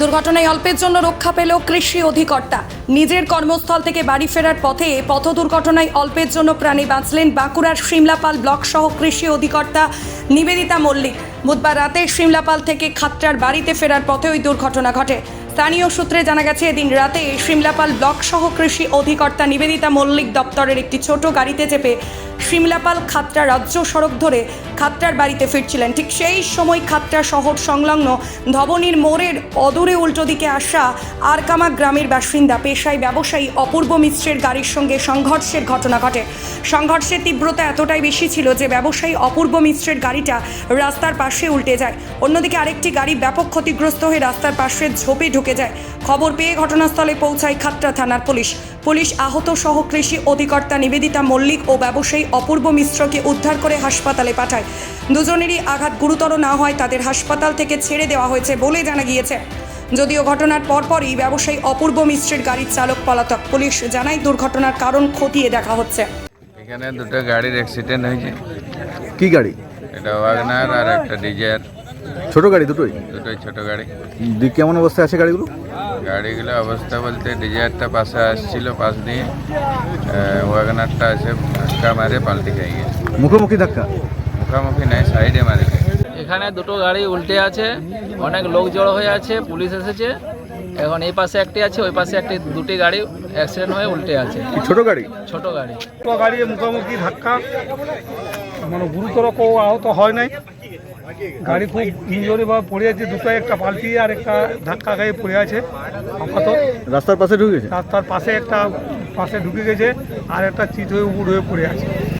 দুর্ঘটনায় অল্পের জন্য রক্ষা পেল কৃষি অধিকর্তা। নিজের কর্মস্থল থেকে বাড়ি ফেরার পথে পথ দুর্ঘটনায় অল্পের জন্য প্রাণে বাঁচলেন বাঁকুড়ার শিমলাপাল ব্লক সহ কৃষি অধিকর্তা নিবেদিতা মল্লিক। বুধবার রাতে শিমলাপাল থেকে খাত্রার বাড়িতে ফেরার পথে ওই দুর্ঘটনা ঘটে। স্থানীয় সূত্রে জানা গেছে, এদিন রাতে শিমলাপাল ব্লক সহ কৃষি অধিকর্তা নিবেদিতা মল্লিক দপ্তরের একটি ছোট গাড়িতে চেপে শিমলাপাল খাত্রা রাজ্য সড়ক ধরে খাত্রার বাড়িতে ফিরছিলেন। ঠিক সেই সময় খাত্রা শহর সংলগ্ন ধবনীর মোড়ের অদূরে উল্টো দিকে আসা আরকামা গ্রামের বাসিন্দা পেশায় ব্যবসায়ী অপূর্ব মিশ্রের গাড়ির সঙ্গে সংঘর্ষের ঘটনা ঘটে। সংঘর্ষের তীব্রতা এতটাই বেশি ছিল যে ব্যবসায়ী অপূর্ব মিশ্রের গাড়িটা রাস্তার পাশে উল্টে যায়। অন্যদিকে আরেকটি গাড়ি ব্যাপক ক্ষতিগ্রস্ত হয়ে রাস্তার পাশে ঝোপে ঢুকে যায়। খবর পেয়ে ঘটনাস্থলে পৌঁছায় খাত্রা থানার পুলিশ আহত সহ কৃষি অধিকর্তা নিবেদিতা মল্লিক ও ব্যবসায়ী অপূর্ব মিশ্রকে উদ্ধার করে হাসপাতালে পাঠায়। দুজনেরই আঘাত গুরুতর না হয় তাদের হাসপাতাল থেকে ছেড়ে দেওয়া হয়েছে বলে জানা গিয়েছে। যদিও ঘটনার পরপরই ব্যবসায়ী অপূর্ব মিশ্রের গাড়ির চালক পলাতক। পুলিশ জানায় দুর্ঘটনার কারণ খতিয়ে দেখা হচ্ছে। এখানে দুটো গাড়ির অ্যাক্সিডেন্ট হয়েছে। কি গাড়ি? এটা ওয়াগনার আর একটা ডিজায়ার। ছোট গাড়ি দুটোই ছোট গাড়ি। কেমন অবস্থায় আছে গাড়িগুলো? গাড়িগুলো অবস্থা বলতে ডিজায়ারটা পাশে আসছিল, পাশ দিয়ে ওয়াগনারটা এসে ধাক্কা মারে পাল্টে খেয়ে গেছে। মুখোমুখি ধাক্কা? মুখামুখি নাই, সাইডে মারে। এখানে দুটো গাড়ি উল্টে আছে, অনেক লোক জড়ো হয়ে আছে, পুলিশ এসেছে। এখন এই পাশে একটি আছে, ওই পাশে একটি, দুটি গাড়ি অ্যাক্সিডেন্ট হয়ে উল্টে আছে। ছোট গাড়ি? ছোট গাড়ি। গাড়ি মুখোমুখি ধাক্কা, মানে গুরুতর কেউ আহত হয় নাই। গাড়ি খুব ইঞ্জুরি বা পড়ে আছে, দুটো, একটা পাল্টি আর একটা ধাক্কা খেয়ে পড়ে আছে আপাতত। রাস্তার পাশে ঢুকে গেছে? রাস্তার পাশে একটা পাশে ঢুকে গেছে, আর একটা চিট হয়ে উপুড় হয়ে পড়ে আছে।